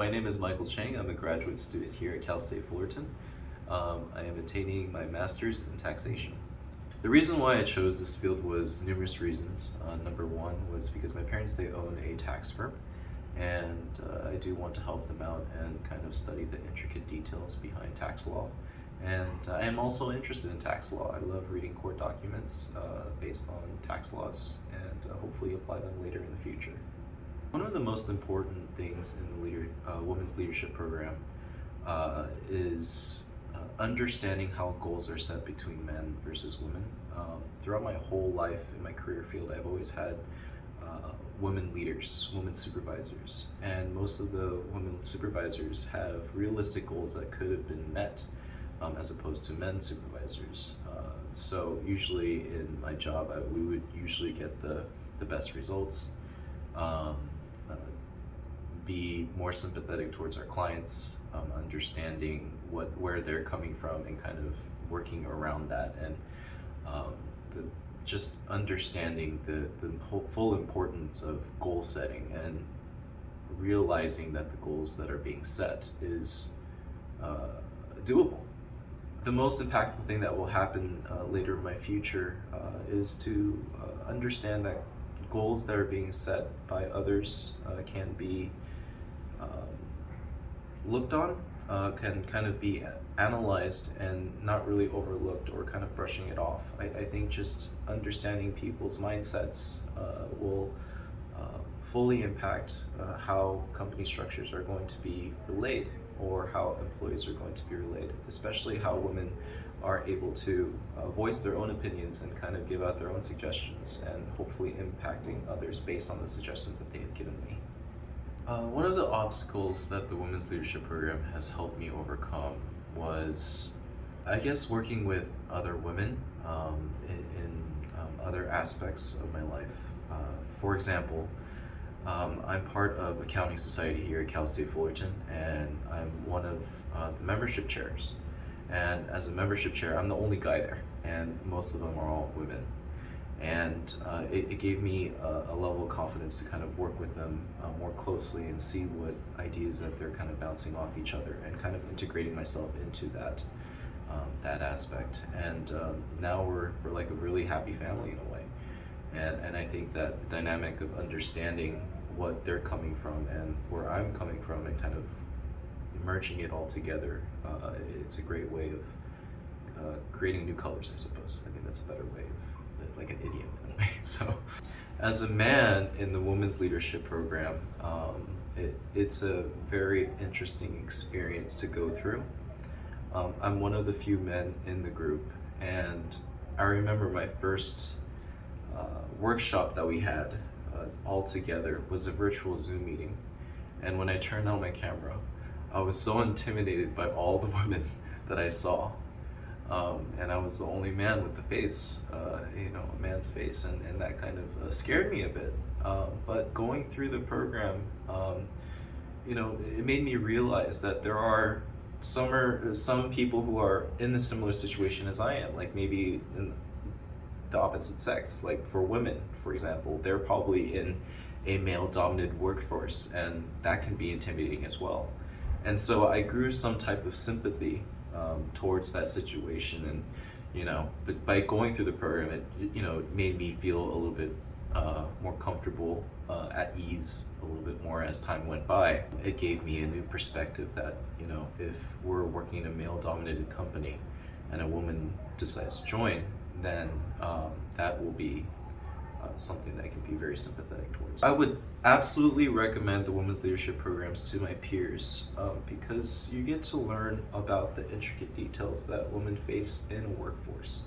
My name is Michael Chiang. I'm a graduate student here at Cal State Fullerton. I am attaining my master's in taxation. The reason why I chose this field was numerous reasons. Number one was because my parents, they own a tax firm, and I do want to help them out and kind of study the intricate details behind tax law. And I am also interested in tax law. I love reading court documents based on tax laws and hopefully apply them later in the future. One of the most important things in the women's leadership program is understanding how goals are set between men versus women. Throughout my whole life in my career field, I've always had women leaders, women supervisors, and most of the women supervisors have realistic goals that could have been met as opposed to men supervisors. So usually in my job, we would usually get the best results. Be more sympathetic towards our clients, understanding where they're coming from and kind of working around that, and just understanding the full importance of goal setting and realizing that the goals that are being set is doable. The most impactful thing that will happen later in my future is to understand that goals that are being set by others can be looked on, can kind of be analyzed and not really overlooked or kind of brushing it off. I think just understanding people's mindsets will fully impact how company structures are going to be relayed or how employees are going to be relayed, especially how women are able to voice their own opinions and kind of give out their own suggestions and hopefully impacting others based on the suggestions that they have given me. One of the obstacles that the Women's Leadership Program has helped me overcome was, I guess, working with other women in other aspects of my life. For example, I'm part of accounting society here at Cal State Fullerton, and I'm one of the membership chairs. And as a membership chair, I'm the only guy there, and most of them are all women. And it gave me a level of confidence to kind of work with them more closely and see what ideas that they're kind of bouncing off each other and kind of integrating myself into that aspect. And now we're like a really happy family in a way. And I think that the dynamic of understanding what they're coming from and where I'm coming from and kind of merging it all together, it's a great way of creating new colors, I suppose. I think that's a better way of, like an idiom in a way. So as a man in the Women's Leadership Program, it's a very interesting experience to go through. I'm one of the few men in the group, and I remember my first workshop that we had all together was a virtual Zoom meeting. And when I turned on my camera, I was so intimidated by all the women that I saw. And I was the only man with the face, a man's face, and that kind of scared me a bit. But going through the program, it made me realize that there are some people who are in a similar situation as I am, like maybe in the opposite sex. Like for women, for example, they're probably in a male-dominated workforce, and that can be intimidating as well. And so I grew some type of sympathy towards that situation, and but by going through the program, it made me feel a little bit more comfortable, at ease a little bit more as time went by. It gave me a new perspective that if we're working in a male-dominated company and a woman decides to join, then that will be something that I can be very sympathetic towards. I would absolutely recommend the Women's Leadership Programs to my peers because you get to learn about the intricate details that women face in a workforce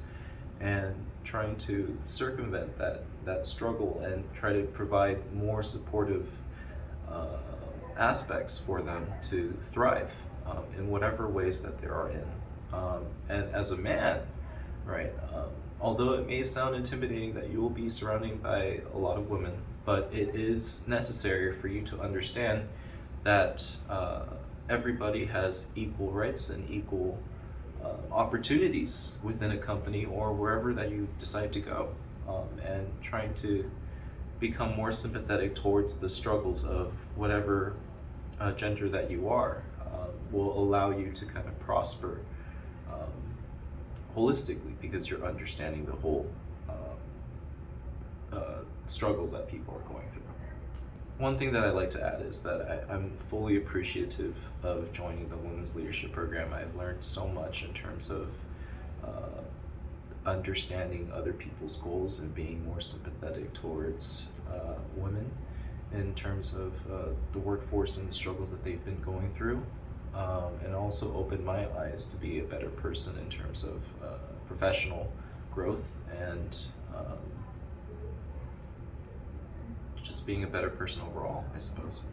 and trying to circumvent that struggle and try to provide more supportive aspects for them to thrive in whatever ways that they are in. And as a man, right, although it may sound intimidating that you will be surrounded by a lot of women, but it is necessary for you to understand that everybody has equal rights and equal opportunities within a company or wherever that you decide to go, and trying to become more sympathetic towards the struggles of whatever gender that you are will allow you to kind of prosper um, holistically, because you're understanding the whole struggles that people are going through. One thing that I like to add is that I'm fully appreciative of joining the Women's Leadership Program. I've learned so much in terms of understanding other people's goals and being more sympathetic towards women in terms of the workforce and the struggles that they've been going through, and also opened my eyes to be a better person in terms of professional growth and just being a better person overall, I suppose.